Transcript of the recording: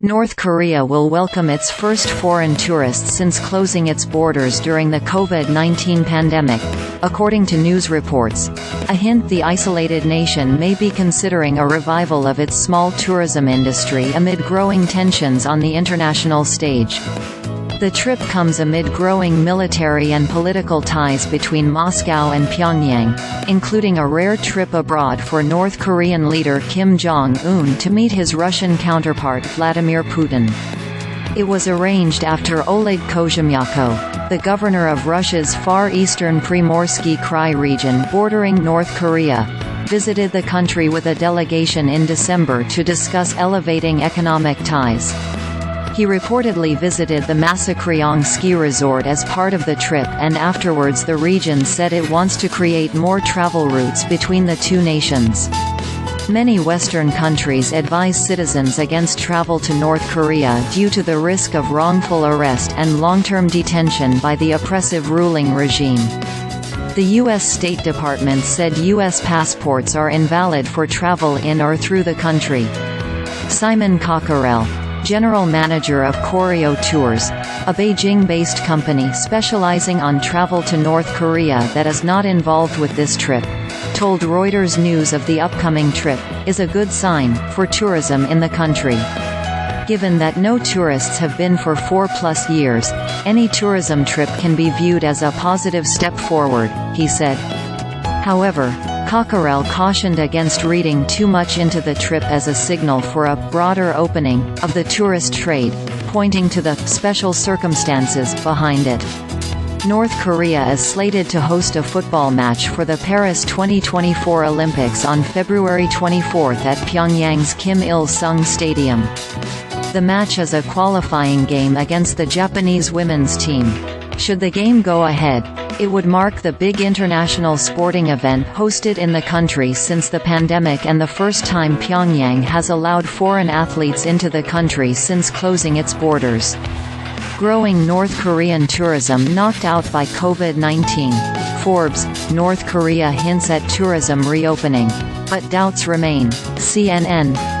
North Korea will welcome its first foreign tourists since closing its borders during the COVID-19 pandemic, according to news reports. A hint the isolated nation may be considering a revival of its small tourism industry amid growing tensions on the international stage. The trip comes amid growing military and political ties between Moscow and Pyongyang, including a rare trip abroad for North Korean leader Kim Jong Un to meet his Russian counterpart Vladimir Putin. It was arranged after Oleg Kozhemyako, the governor of Russia's far eastern Primorsky Krai region bordering North Korea, visited the country with a delegation in December to discuss elevating economic ties. He reportedly visited the Masikryong Ski Resort as part of the trip, and afterwards the region said it wants to create more travel routes between the two nations. Many Western countries advise citizens against travel to North Korea due to the risk of wrongful arrest and long-term detention by the oppressive ruling regime. The U.S. State Department said U.S. passports are invalid for travel in or through the country. Simon Cockerell, general manager of Koryo Tours, a Beijing-based company specializing on travel to North Korea that is not involved with this trip, told Reuters news of the upcoming trip is a good sign for tourism in the country. Given that no tourists have been for 4+ years, any tourism trip can be viewed as a positive step forward, he said. However, Cockerell cautioned against reading too much into the trip as a signal for a broader opening of the tourist trade, pointing to the special circumstances behind it. North Korea is slated to host a football match for the Paris 2024 Olympics on February 24 at Pyongyang's Kim Il-sung Stadium. The match is a qualifying game against the Japanese women's team. Should the game go ahead, it would mark the big international sporting event hosted in the country since the pandemic and the first time Pyongyang has allowed foreign athletes into the country since closing its borders. Growing North Korean tourism knocked out by COVID-19. Forbes, North Korea hints at tourism reopening. But doubts remain. CNN.